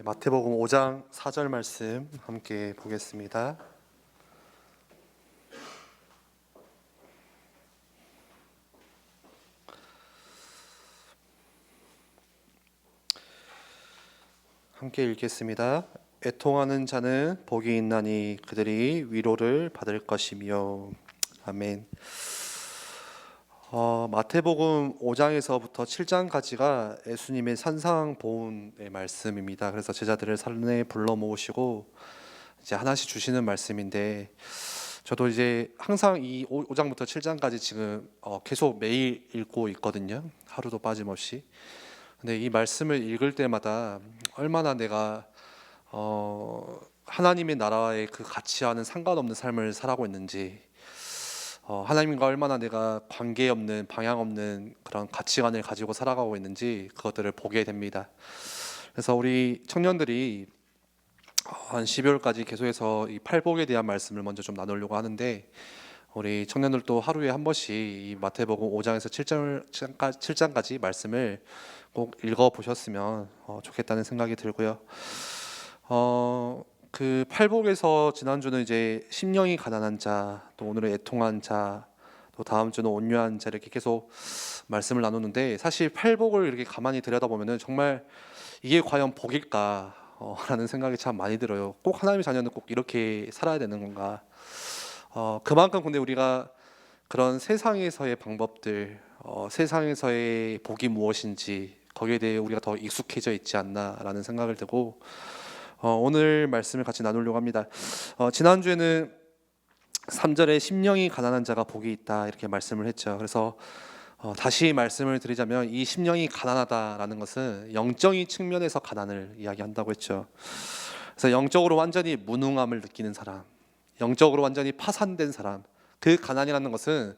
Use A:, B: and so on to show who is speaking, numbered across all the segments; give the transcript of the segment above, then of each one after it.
A: 마태복음 5장 4절 말씀 함께 보겠습니다. 함께 읽겠습니다. 애통하는 자는 복이 있나니 그들이 위로를 받을 것이며. 아멘. 마태복음 5장에서부터 7장까지가 예수님의 산상보훈의 말씀입니다. 그래서 제자들을 산에 불러 모으시고 이제 하나씩 주시는 말씀인데, 저도 이제 항상 이 5장부터 7장까지 지금 계속 매일 읽고 있거든요. 하루도 빠짐없이. 근데 이 말씀을 읽을 때마다 얼마나 내가 하나님의 나라의 그 가치와는 상관없는 삶을 살아가고 있는지, 하나님과 얼마나 내가 관계없는, 방향없는 그런 가치관을 가지고 살아가고 있는지 그것들을 보게 됩니다. 그래서 우리 청년들이 한 12월까지 계속해서 이 팔복에 대한 말씀을 먼저 좀 나누려고 하는데, 우리 청년들도 하루에 한 번씩 이 마태복음 5장에서 7장까지 말씀을 꼭 읽어보셨으면 좋겠다는 생각이 들고요. 그 팔복에서 지난주는 이제 심령이 가난한 자, 또 오늘은 애통한 자, 또 다음 주는 온유한 자, 이렇게 계속 말씀을 나누는데, 사실 팔복을 이렇게 가만히 들여다보면은 정말 이게 과연 복일까 라는 생각이 참 많이 들어요. 꼭 하나님의 자녀는 꼭 이렇게 살아야 되는 건가? 그만큼 근데 우리가 그런 세상에서의 방법들, 세상에서의 복이 무엇인지 거기에 대해 우리가 더 익숙해져 있지 않나라는 생각을 들고 오늘 말씀을 같이 나누려고 합니다. 지난주에는 3절에 심령이 가난한 자가 복이 있다 이렇게 말씀을 했죠. 그래서 다시 말씀을 드리자면 이 심령이 가난하다라는 것은 영적인 측면에서 가난을 이야기한다고 했죠. 그래서 영적으로 완전히 무능함을 느끼는 사람, 영적으로 완전히 파산된 사람, 그 가난이라는 것은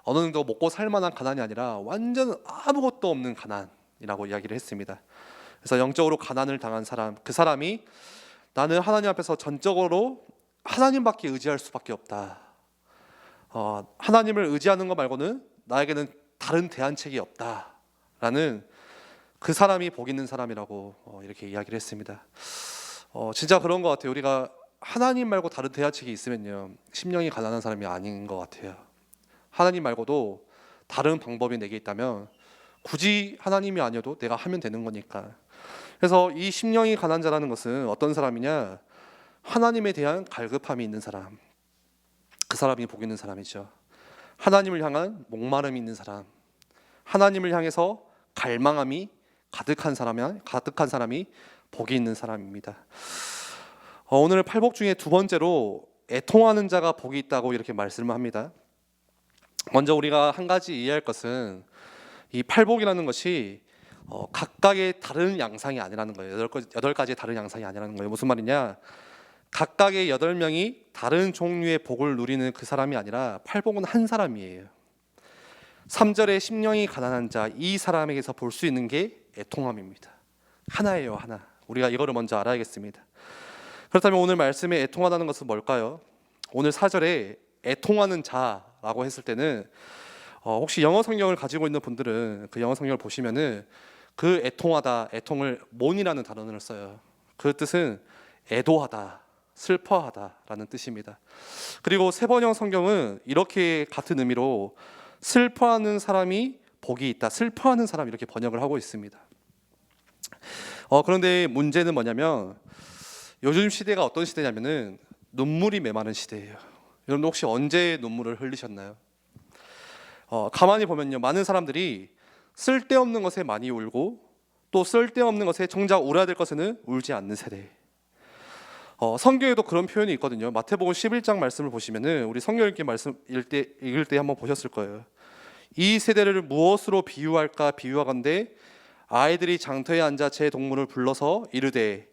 A: 어느 정도 먹고 살 만한 가난이 아니라 완전 아무것도 없는 가난이라고 이야기를 했습니다. 그래서 영적으로 가난을 당한 사람, 그 사람이 나는 하나님 앞에서 전적으로 하나님밖에 의지할 수밖에 없다. 하나님을 의지하는 것 말고는 나에게는 다른 대안책이 없다라는 그 사람이 복 있는 사람이라고 이렇게 이야기를 했습니다. 진짜 그런 것 같아요. 우리가 하나님 말고 다른 대안책이 있으면요, 심령이 가난한 사람이 아닌 것 같아요. 하나님 말고도 다른 방법이 내게 있다면 굳이 하나님이 아니어도 내가 하면 되는 거니까. 그래서 이 심령이 가난한 자라는 것은 어떤 사람이냐, 하나님에 대한 갈급함이 있는 사람, 그 사람이 복 있는 사람이죠. 하나님을 향한 목마름이 있는 사람, 하나님을 향해서 갈망함이 가득한 사람이 복이 있는 사람입니다. 오늘 팔복 중에 두 번째로 애통하는 자가 복이 있다고 이렇게 말씀을 합니다. 먼저 우리가 한 가지 이해할 것은 이 팔복이라는 것이 각각의 다른 양상이 아니라는 거예요. 8가지의 다른 양상이 아니라는 거예요. 무슨 말이냐, 각각의 8명이 다른 종류의 복을 누리는 그 사람이 아니라 팔복은 한 사람이에요. 3절에 심령이 가난한 자, 이 사람에게서 볼 수 있는 게 애통함입니다. 하나예요, 하나. 우리가 이거를 먼저 알아야겠습니다. 그렇다면 오늘 말씀에 애통하다는 것은 뭘까요? 오늘 4절에 애통하는 자라고 했을 때는 혹시 영어 성경을 가지고 있는 분들은 그 영어 성경을 보시면은 그 애통하다, 애통을 mourn이라는 단어를 써요. 그 뜻은 애도하다, 슬퍼하다라는 뜻입니다. 그리고 세번역 성경은 이렇게 같은 의미로 슬퍼하는 사람이 복이 있다, 슬퍼하는 사람 이렇게 번역을 하고 있습니다. 그런데 문제는 뭐냐면 요즘 시대가 어떤 시대냐면은 눈물이 메마른 시대예요. 여러분 혹시 언제 눈물을 흘리셨나요? 가만히 보면요, 많은 사람들이 쓸데없는 것에 많이 울고 또 쓸데없는 것에 정작 울어야 될 것에는 울지 않는 세대. 성경에도 그런 표현이 있거든요. 마태복음 11장 말씀을 보시면은 우리 성경 읽을 때 한번 보셨을 거예요. 이 세대를 무엇으로 비유할까 비유하건대 아이들이 장터에 앉아 제 동물을 불러서 이르되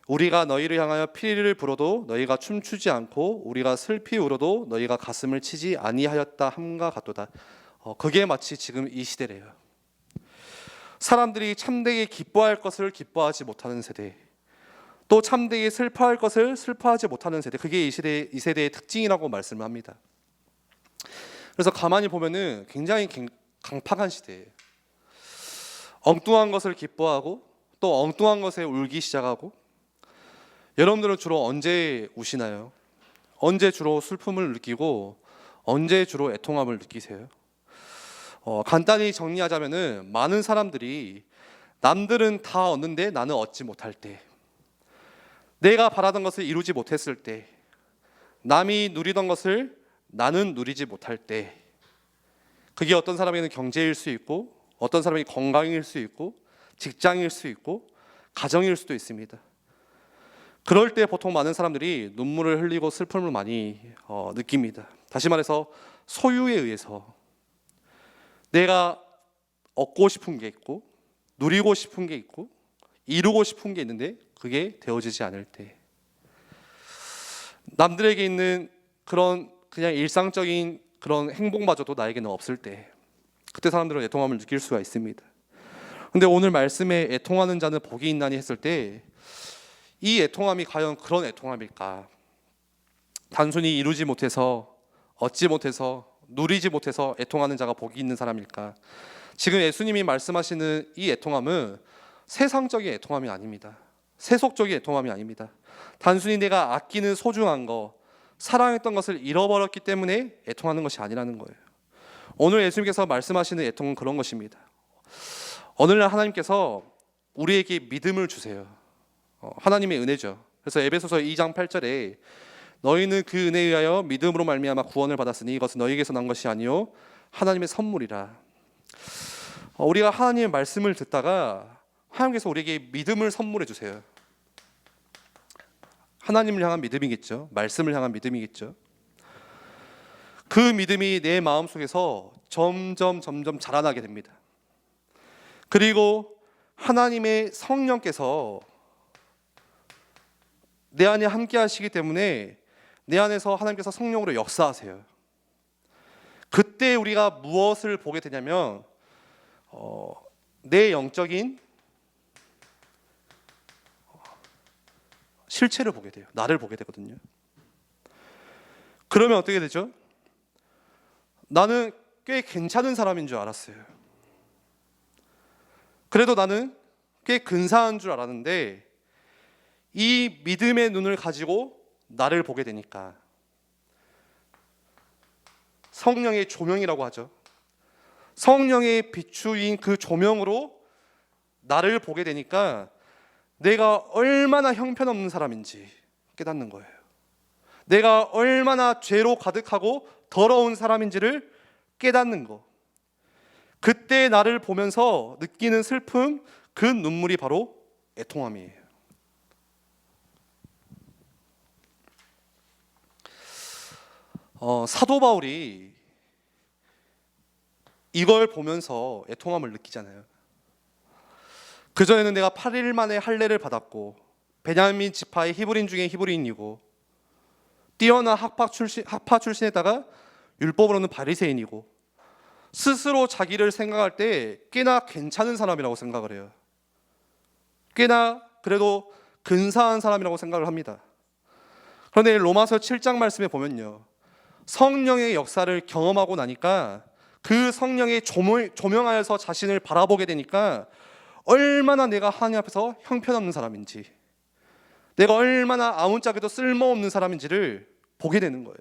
A: 우리가 너희를 향하여 피리를 불어도 너희가 춤추지 않고 우리가 슬피 울어도 너희가 가슴을 치지 아니하였다 함과 같도다. 그게 마치 지금 이 시대래요. 사람들이 참되게 기뻐할 것을 기뻐하지 못하는 세대, 또 참되게 슬퍼할 것을 슬퍼하지 못하는 세대, 그게 이 세대의 특징이라고 말씀을 합니다. 그래서 가만히 보면은 굉장히 강팍한 시대예요. 엉뚱한 것을 기뻐하고 또 엉뚱한 것에 울기 시작하고. 여러분들은 주로 언제 우시나요? 언제 주로 슬픔을 느끼고 언제 주로 애통함을 느끼세요? 간단히 정리하자면은 많은 사람들이 남들은 다 얻는데 나는 얻지 못할 때, 내가 바라던 것을 이루지 못했을 때, 남이 누리던 것을 나는 누리지 못할 때, 그게 어떤 사람에게는 경제일 수 있고 어떤 사람이 건강일 수 있고 직장일 수 있고 가정일 수도 있습니다. 그럴 때 보통 많은 사람들이 눈물을 흘리고 슬픔을 많이 느낍니다. 다시 말해서 소유에 의해서 내가 얻고 싶은 게 있고 누리고 싶은 게 있고 이루고 싶은 게 있는데 그게 되어지지 않을 때, 남들에게 있는 그런 그냥 일상적인 그런 행복마저도 나에게는 없을 때, 그때 사람들은 애통함을 느낄 수가 있습니다. 근데 오늘 말씀에 애통하는 자는 복이 있나니 했을 때, 이 애통함이 과연 그런 애통함일까? 단순히 이루지 못해서, 얻지 못해서, 누리지 못해서 애통하는 자가 복이 있는 사람일까? 지금 예수님이 말씀하시는 이 애통함은 세상적인 애통함이 아닙니다. 세속적인 애통함이 아닙니다. 단순히 내가 아끼는 소중한 거, 사랑했던 것을 잃어버렸기 때문에 애통하는 것이 아니라는 거예요. 오늘 예수님께서 말씀하시는 애통은 그런 것입니다. 오늘날 하나님께서 우리에게 믿음을 주세요. 하나님의 은혜죠. 그래서 에베소서 2장 8절에 너희는 그 은혜에 의하여 믿음으로 말미암아 구원을 받았으니 이것은 너희에게서 난 것이 아니요 하나님의 선물이라. 우리가 하나님의 말씀을 듣다가 하나님께서 우리에게 믿음을 선물해 주세요. 하나님을 향한 믿음이겠죠. 말씀을 향한 믿음이겠죠. 그 믿음이 내 마음속에서 점점 자라나게 됩니다. 그리고 하나님의 성령께서 내 안에 함께 하시기 때문에 내 안에서 하나님께서 성령으로 역사하세요. 그때 우리가 무엇을 보게 되냐면 내 영적인 실체를 보게 돼요. 나를 보게 되거든요. 그러면 어떻게 되죠? 나는 꽤 괜찮은 사람인 줄 알았어요. 그래도 나는 꽤 근사한 줄 알았는데 이 믿음의 눈을 가지고 나를 보게 되니까, 성령의 조명이라고 하죠. 성령의 비추인 그 조명으로 나를 보게 되니까 내가 얼마나 형편없는 사람인지 깨닫는 거예요. 내가 얼마나 죄로 가득하고 더러운 사람인지를 깨닫는 거. 그때 나를 보면서 느끼는 슬픔, 그 눈물이 바로 애통함이에요. 사도 바울이 이걸 보면서 애통함을 느끼잖아요. 그전에는 내가 8일 만에 할례를 받았고 베냐민 지파의 히브리인 중에 히브리인이고 뛰어난 학파 출신에다가 율법으로는 바리새인이고 스스로 자기를 생각할 때 꽤나 괜찮은 사람이라고 생각을 해요. 꽤나 그래도 근사한 사람이라고 생각을 합니다. 그런데 로마서 7장 말씀에 보면요, 성령의 역사를 경험하고 나니까 그 성령의 조명하여서 자신을 바라보게 되니까 얼마나 내가 하나님 앞에서 형편없는 사람인지, 내가 얼마나 아무짝에도 쓸모없는 사람인지를 보게 되는 거예요.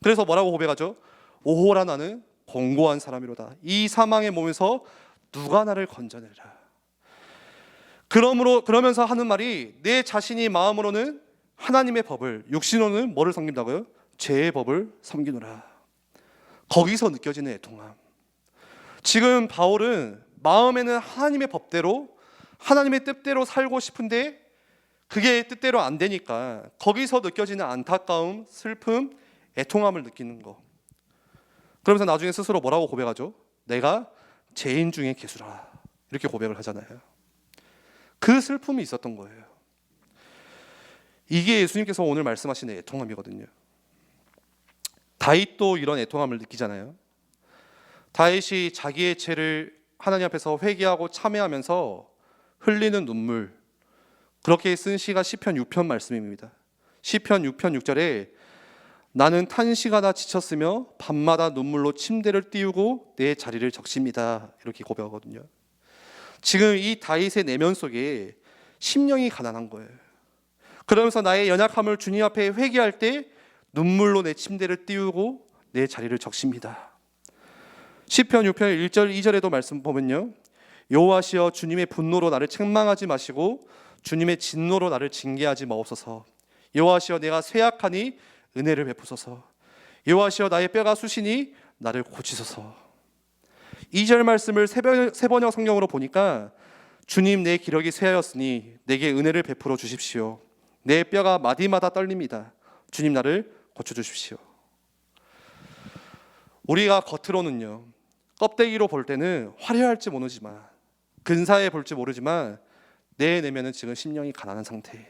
A: 그래서 뭐라고 고백하죠? 오호라 나는 공고한 사람이로다. 이 사망의 몸에서 누가 나를 건져내리라. 그러면서 하는 말이, 내 자신이 마음으로는 하나님의 법을, 육신으로는 뭐를 섬긴다고요? 죄의 법을 섬기노라. 거기서 느껴지는 애통함. 지금 바울은 마음에는 하나님의 법대로, 하나님의 뜻대로 살고 싶은데 그게 뜻대로 안 되니까 거기서 느껴지는 안타까움, 슬픔, 애통함을 느끼는 거. 그러면서 나중에 스스로 뭐라고 고백하죠? 내가 죄인 중에 괴수라. 이렇게 고백을 하잖아요. 그 슬픔이 있었던 거예요. 이게 예수님께서 오늘 말씀하시는 애통함이거든요. 다윗도 이런 애통함을 느끼잖아요. 다윗이 자기의 죄를 하나님 앞에서 회개하고 참회하면서 흘리는 눈물, 그렇게 쓴 시가 시편 6편 말씀입니다. 시편 6편 6절에 나는 탄식하다 지쳤으며 밤마다 눈물로 침대를 띄우고 내 자리를 적십니다. 이렇게 고백하거든요. 지금 이 다윗의 내면 속에 심령이 가난한 거예요. 그러면서 나의 연약함을 주님 앞에 회개할 때 눈물로 내 침대를 띄우고 내 자리를 적십니다. 시편 6편 1절 2절에도 말씀 보면요, 여호와시여 주님의 분노로 나를 책망하지 마시고 주님의 진노로 나를 징계하지 마옵소서. 여호와시여 내가 쇠약하니 은혜를 베푸소서. 여호와시여 나의 뼈가 쑤시니 나를 고치소서. 2절 말씀을 세번역 성경으로 보니까 주님 내 기력이 쇠하였으니 내게 은혜를 베풀어 주십시오. 내 뼈가 마디마다 떨립니다. 주님 나를 고쳐주십시오. 우리가 겉으로는요, 껍데기로 볼 때는 화려할지 모르지만, 근사해 볼지 모르지만 내 내면은 지금 심령이 가난한 상태예요.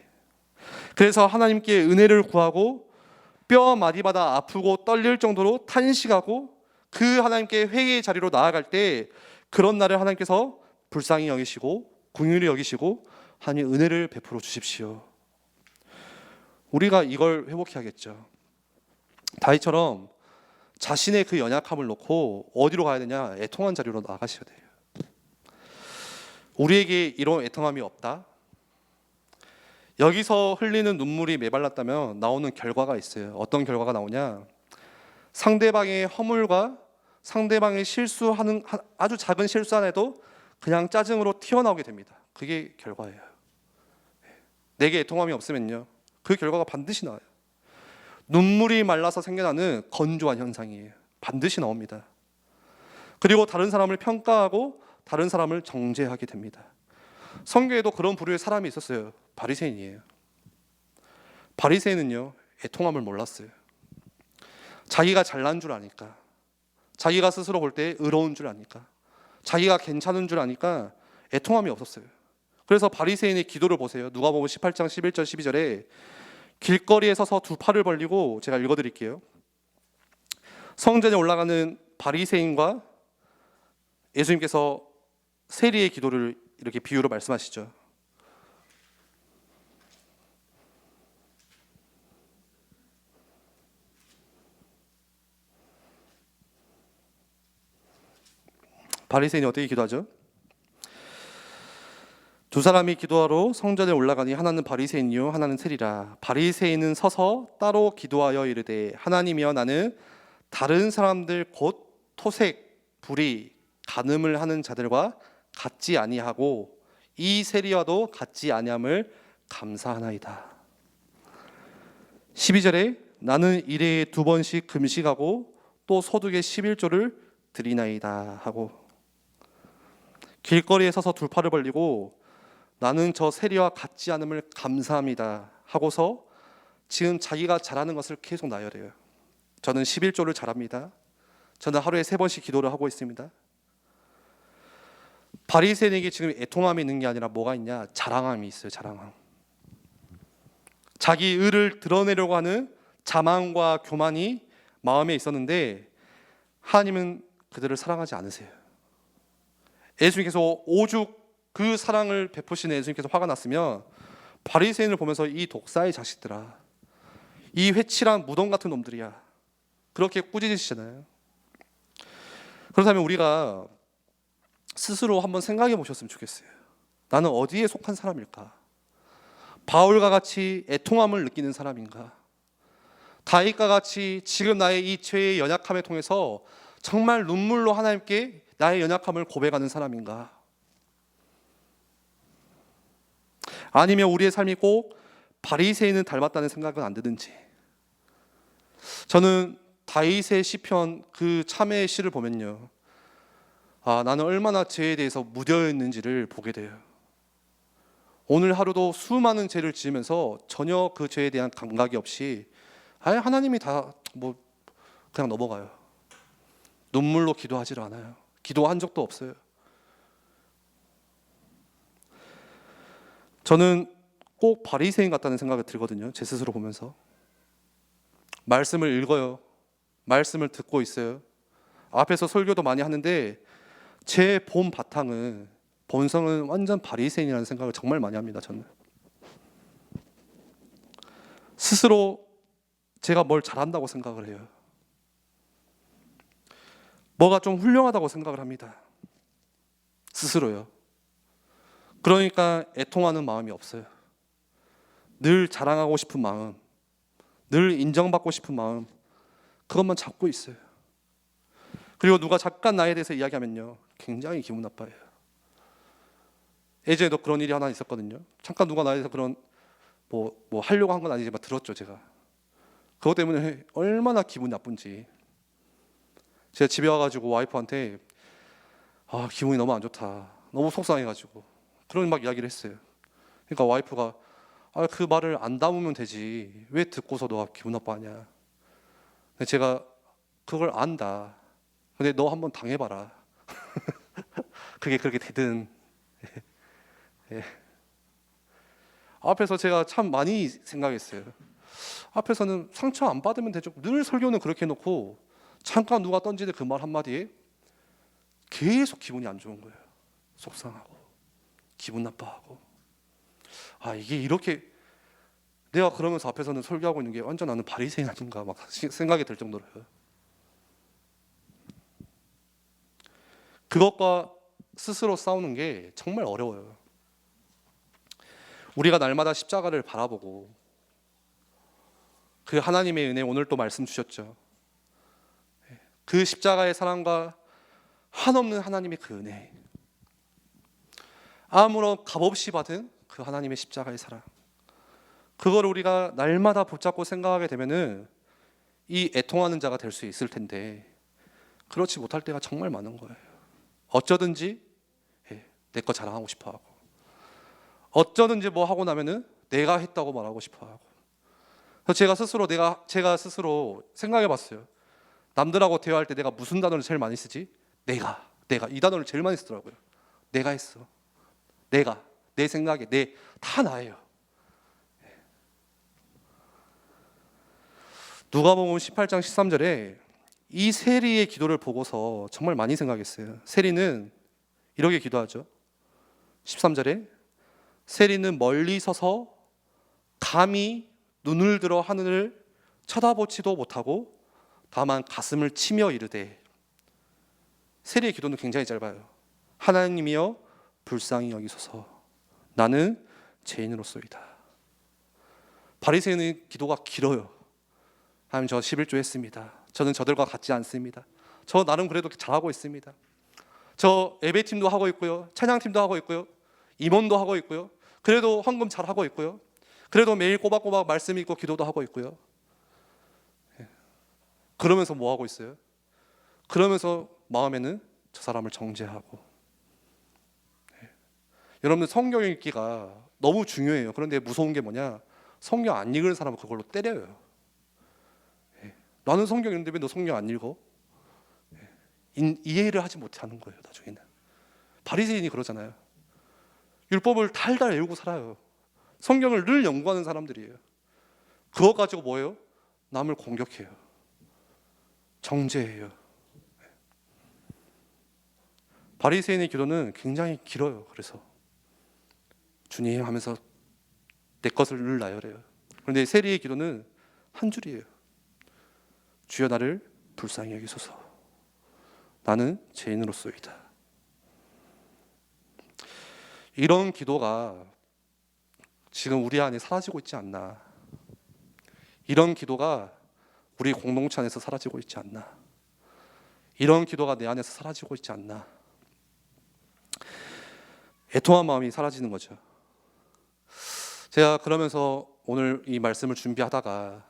A: 그래서 하나님께 은혜를 구하고 뼈 마디마다 아프고 떨릴 정도로 탄식하고 그 하나님께 회개의 자리로 나아갈 때 그런 날을 하나님께서 불쌍히 여기시고 긍휼히 여기시고 하나님 은혜를 베풀어 주십시오. 우리가 이걸 회복해야겠죠. 다윗처럼 자신의 그 연약함을 놓고 어디로 가야 되냐? 애통한 자리로 나가셔야 돼요. 우리에게 이런 애통함이 없다? 여기서 흘리는 눈물이 메발랐다면 나오는 결과가 있어요. 어떤 결과가 나오냐? 상대방의 허물과 상대방의 실수하는 아주 작은 실수 하나도 그냥 짜증으로 튀어나오게 됩니다. 그게 결과예요. 내게 애통함이 없으면요, 그 결과가 반드시 나와요. 눈물이 말라서 생겨나는 건조한 현상이에요. 반드시 나옵니다. 그리고 다른 사람을 평가하고 다른 사람을 정죄하게 됩니다. 성경에도 그런 부류의 사람이 있었어요. 바리새인이에요. 바리새인은요, 애통함을 몰랐어요. 자기가 잘난 줄 아니까, 자기가 스스로 볼 때 의로운 줄 아니까, 자기가 괜찮은 줄 아니까 애통함이 없었어요. 그래서 바리새인의 기도를 보세요. 누가복음 18장 11절 12절에 길거리에 서서 두 팔을 벌리고, 제가 읽어드릴게요. 성전에 올라가는 바리새인과 예수님께서 세리의 기도를 이렇게 비유로 말씀하시죠. 바리새인이 어떻게 기도하죠? 두 사람이 기도하러 성전에 올라가니 하나는 바리새인이요 하나는 세리라. 바리새인은 서서 따로 기도하여 이르되 하나님이여 나는 다른 사람들 곧 토색, 불의, 간음을 하는 자들과 같지 아니하고 이 세리와도 같지 아니함을 감사하나이다. 12절에 나는 일해에 2번씩 금식하고 또 소득의 11조를 드리나이다 하고, 길거리에 서서 두 팔을 벌리고 나는 저 세리와 같지 않음을 감사합니다 하고서 지금 자기가 잘하는 것을 계속 나열해요. 저는 11조를 잘합니다. 저는 하루에 3번씩 기도를 하고 있습니다. 바리새인에게 지금 애통함이 있는 게 아니라 뭐가 있냐? 자랑함이 있어요. 자랑함. 자기 의를 드러내려고 하는 자만과 교만이 마음에 있었는데 하나님은 그들을 사랑하지 않으세요. 예수님께서 오죽 그 사랑을 베푸시는 예수님께서 화가 났으면 바리새인을 보면서 이 독사의 자식들아, 이 회칠한 무덤 같은 놈들이야, 그렇게 꾸짖으시잖아요. 그렇다면 우리가 스스로 한번 생각해 보셨으면 좋겠어요. 나는 어디에 속한 사람일까? 바울과 같이 애통함을 느끼는 사람인가? 다윗과 같이 지금 나의 이 죄의 연약함을 통해서 정말 눈물로 하나님께 나의 연약함을 고백하는 사람인가? 아니면 우리의 삶이 꼭 바리새인을 닮았다는 생각은 안 드는지. 저는 다윗의 시편 그 참회의 시를 보면요, 나는 얼마나 죄에 대해서 무뎌 있는지를 보게 돼요. 오늘 하루도 수많은 죄를 지으면서 전혀 그 죄에 대한 감각이 없이 하나님이 다 그냥 넘어가요. 눈물로 기도하지를 않아요. 기도한 적도 없어요. 저는 꼭 바리새인 같다는 생각이 들거든요. 제 스스로 보면서. 말씀을 읽어요. 말씀을 듣고 있어요. 앞에서 설교도 많이 하는데 제 본 바탕은, 본성은 완전 바리새인이라는 생각을 정말 많이 합니다. 저는 스스로 제가 뭘 잘한다고 생각을 해요. 뭐가 좀 훌륭하다고 생각을 합니다. 스스로요. 그러니까 애통하는 마음이 없어요. 늘 자랑하고 싶은 마음, 늘 인정받고 싶은 마음, 그것만 잡고 있어요. 그리고 누가 잠깐 나에 대해서 이야기하면요, 굉장히 기분 나빠요. 예전에도 그런 일이 하나 있었거든요. 잠깐 누가 나에 대해서 그런 뭐 하려고 한 건 아니지만 들었죠, 제가. 그것 때문에 얼마나 기분 나쁜지. 제가 집에 와가지고 와이프한테 기분이 너무 안 좋다, 너무 속상해가지고 그런 막 이야기를 했어요. 그러니까 와이프가 그 말을 안 담으면 되지, 왜 듣고서 너가 기분 나빠하냐. 근데 제가 그걸 안다. 근데 너 한번 당해봐라. 그게 그렇게 되든. 예. 앞에서 제가 참 많이 생각했어요. 앞에서는 상처 안 받으면 되죠. 늘 설교는 그렇게 해놓고 잠깐 누가 던지는 그 말 한마디에 계속 기분이 안 좋은 거예요. 속상하고 기분 나빠하고. 이게 이렇게 내가 그러면서 앞에서는 설교하고 있는 게 완전 나는 바리새인 아닌가 막 생각이 들 정도로요. 그것과 스스로 싸우는 게 정말 어려워요. 우리가 날마다 십자가를 바라보고 그 하나님의 은혜, 오늘 또 말씀 주셨죠. 그 십자가의 사랑과 한없는 하나님의 그 은혜, 아무런 값없이 받은 그 하나님의 십자가의 사랑, 그걸 우리가 날마다 붙잡고 생각하게 되면은 이 애통하는 자가 될 수 있을 텐데, 그렇지 못할 때가 정말 많은 거예요. 어쩌든지 내 거 자랑하고 싶어 하고, 어쩌든지 뭐 하고 나면은 내가 했다고 말하고 싶어 하고. 그래서 제가 스스로 생각해 봤어요. 남들하고 대화할 때 내가 무슨 단어를 제일 많이 쓰지? 내가 이 단어를 제일 많이 쓰더라고요. 내가 했어. 내가, 내 생각에, 다 나예요. 누가복음 18장 13절에 이 세리의 기도를 보고서 정말 많이 생각했어요. 세리는 이렇게 기도하죠. 13절에 세리는 멀리 서서 감히 눈을 들어 하늘을 쳐다보지도 못하고 다만 가슴을 치며 이르되. 세리의 기도는 굉장히 짧아요. 하나님이여 불쌍히 여기소서, 나는 죄인으로소이다. 바리새인의 기도가 길어요. 하나님, 저 11조 했습니다. 저는 저들과 같지 않습니다. 저 나름 그래도 잘하고 있습니다. 저 예배팀도 하고 있고요, 찬양팀도 하고 있고요, 임원도 하고 있고요, 그래도 헌금 잘하고 있고요, 그래도 매일 꼬박꼬박 말씀 읽고 기도도 하고 있고요. 그러면서 뭐 하고 있어요? 그러면서 마음에는 저 사람을 정죄하고. 여러분들 성경 읽기가 너무 중요해요. 그런데 무서운 게 뭐냐? 성경 안 읽은 사람은 그걸로 때려요. 나는 성경 읽는데 왜 너 성경 안 읽어? 이해를 하지 못하는 거예요. 나중에는 바리새인이 그러잖아요. 율법을 달달 외우고 살아요. 성경을 늘 연구하는 사람들이에요. 그거 가지고 뭐예요? 남을 공격해요. 정죄해요. 바리새인의 기도는 굉장히 길어요. 그래서 주님 하면서 내 것을 늘 나열해요. 그런데 세리의 기도는 한 줄이에요. 주여 나를 불쌍히 여기소서, 나는 죄인으로소이다. 이런 기도가 지금 우리 안에 사라지고 있지 않나. 이런 기도가 우리 공동체 안에서 사라지고 있지 않나. 이런 기도가 내 안에서 사라지고 있지 않나. 애통한 마음이 사라지는 거죠. 제가 그러면서 오늘 이 말씀을 준비하다가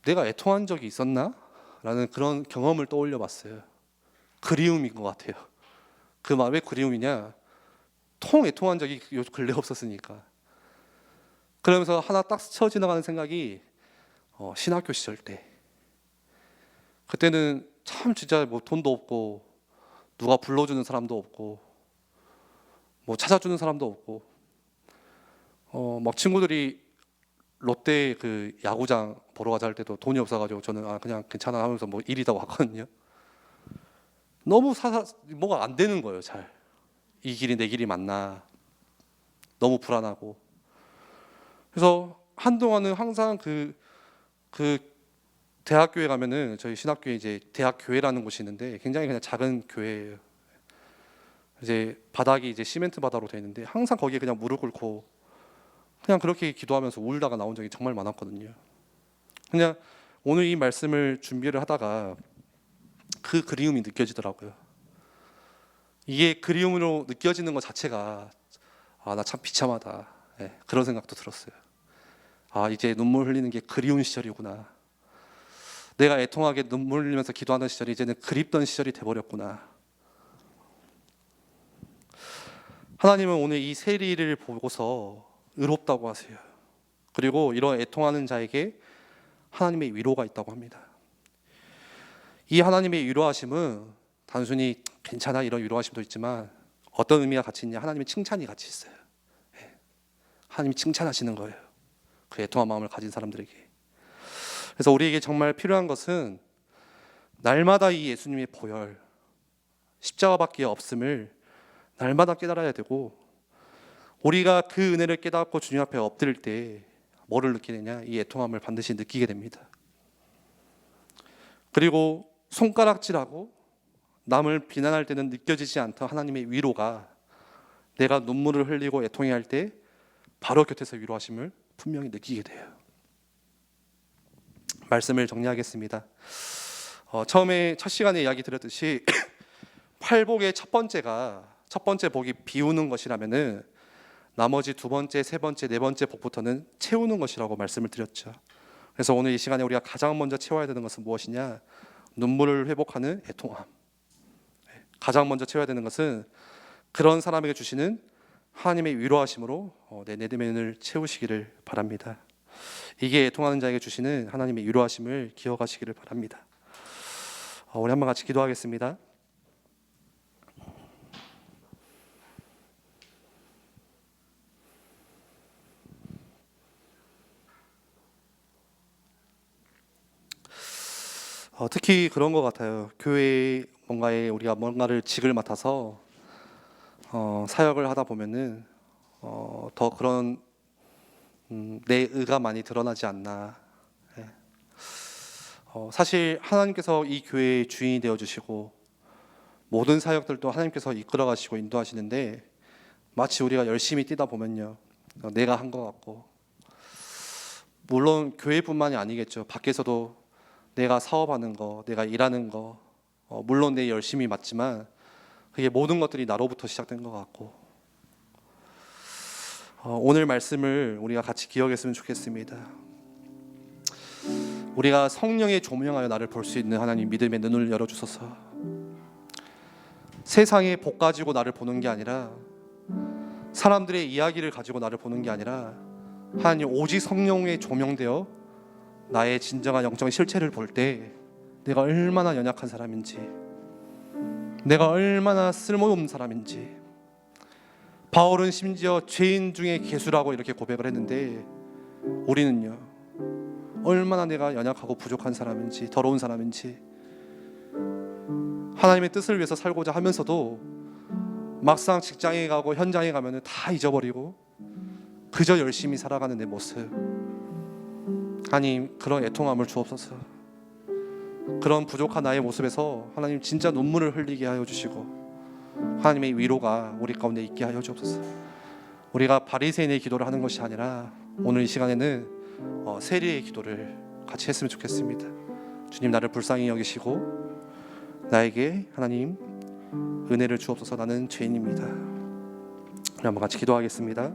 A: 내가 애통한 적이 있었나? 라는 그런 경험을 떠올려 봤어요. 그리움인 것 같아요. 그 말 왜 그리움이냐? 애통한 적이 요 근래 없었으니까. 그러면서 하나 딱 스쳐 지나가는 생각이 신학교 시절 때, 그때는 참 진짜 뭐 돈도 없고 누가 불러주는 사람도 없고 뭐 찾아주는 사람도 없고 막 친구들이 롯데 그 야구장 보러 가자 할 때도 돈이 없어가지고 저는 그냥 괜찮아 하면서 뭐 일이라고 하거든요. 너무 뭐가 안 되는 거예요. 잘 이 길이 내 길이 맞나, 너무 불안하고. 그래서 한동안은 항상 그 대학교에 가면은, 저희 신학교에 이제 대학교회라는 곳이 있는데 굉장히 그냥 작은 교회예요. 이제 바닥이 이제 시멘트 바닥으로 되어 있는데 항상 거기에 그냥 무릎 꿇고 그냥 그렇게 기도하면서 울다가 나온 적이 정말 많았거든요. 그냥 오늘 이 말씀을 준비를 하다가 그 그리움이 느껴지더라고요. 이게 그리움으로 느껴지는 것 자체가 나 참 비참하다. 예, 그런 생각도 들었어요. 이제 눈물 흘리는 게 그리운 시절이구나. 내가 애통하게 눈물 흘리면서 기도하는 시절이 이제는 그립던 시절이 돼버렸구나. 하나님은 오늘 이 세리를 보고서 의롭다고 하세요. 그리고 이런 애통하는 자에게 하나님의 위로가 있다고 합니다. 이 하나님의 위로하심은 단순히 괜찮아 이런 위로하심도 있지만 어떤 의미가 같이 있냐, 하나님의 칭찬이 같이 있어요. 하나님이 칭찬하시는 거예요. 그 애통한 마음을 가진 사람들에게. 그래서 우리에게 정말 필요한 것은 날마다 이 예수님의 보혈, 십자가밖에 없음을 날마다 깨달아야 되고, 우리가 그 은혜를 깨닫고 주님 앞에 엎드릴 때 뭐를 느끼느냐, 이 애통함을 반드시 느끼게 됩니다. 그리고 손가락질하고 남을 비난할 때는 느껴지지 않던 하나님의 위로가 내가 눈물을 흘리고 애통해야 할 때 바로 곁에서 위로하심을 분명히 느끼게 돼요. 말씀을 정리하겠습니다. 처음에 첫 시간에 이야기 드렸듯이 팔복의 첫 번째 복이 비우는 것이라면은 나머지 두 번째, 세 번째, 네 번째 복부터는 채우는 것이라고 말씀을 드렸죠. 그래서 오늘 이 시간에 우리가 가장 먼저 채워야 되는 것은 무엇이냐? 눈물을 회복하는 애통함. 가장 먼저 채워야 되는 것은 그런 사람에게 주시는 하나님의 위로하심으로 내 내면을 채우시기를 바랍니다. 이게 애통하는 자에게 주시는 하나님의 위로하심을 기억하시기를 바랍니다. 우리 한번 같이 기도하겠습니다. 특히 그런 것 같아요. 교회 우리가 뭔가를 직을 맡아서 사역을 하다 보면은 더 그런 내 의가 많이 드러나지 않나. 예. 사실 하나님께서 이 교회의 주인이 되어 주시고 모든 사역들도 하나님께서 이끌어 가시고 인도하시는데 마치 우리가 열심히 뛰다 보면요, 내가 한 것 같고, 물론 교회뿐만이 아니겠죠. 밖에서도 내가 사업하는 거, 내가 일하는 거, 물론 내 열심이 맞지만 그게 모든 것들이 나로부터 시작된 것 같고, 오늘 말씀을 우리가 같이 기억했으면 좋겠습니다. 우리가 성령의 조명하여 나를 볼 수 있는 하나님 믿음의 눈을 열어주소서. 세상의 복 가지고 나를 보는 게 아니라, 사람들의 이야기를 가지고 나를 보는 게 아니라, 하나님 오직 성령의 조명되어 나의 진정한 영적인 실체를 볼 때 내가 얼마나 연약한 사람인지, 내가 얼마나 쓸모없는 사람인지. 바울은 심지어 죄인 중에 괴수라고 이렇게 고백을 했는데, 우리는요 얼마나 내가 연약하고 부족한 사람인지, 더러운 사람인지, 하나님의 뜻을 위해서 살고자 하면서도 막상 직장에 가고 현장에 가면 다 잊어버리고 그저 열심히 살아가는 내 모습. 하나님, 그런 애통함을 주옵소서. 그런 부족한 나의 모습에서 하나님 진짜 눈물을 흘리게 하여 주시고 하나님의 위로가 우리 가운데 있게 하여 주옵소서. 우리가 바리새인의 기도를 하는 것이 아니라 오늘 이 시간에는 세리의 기도를 같이 했으면 좋겠습니다. 주님, 나를 불쌍히 여기시고 나에게 하나님 은혜를 주옵소서. 나는 죄인입니다. 우리 한번 같이 기도하겠습니다.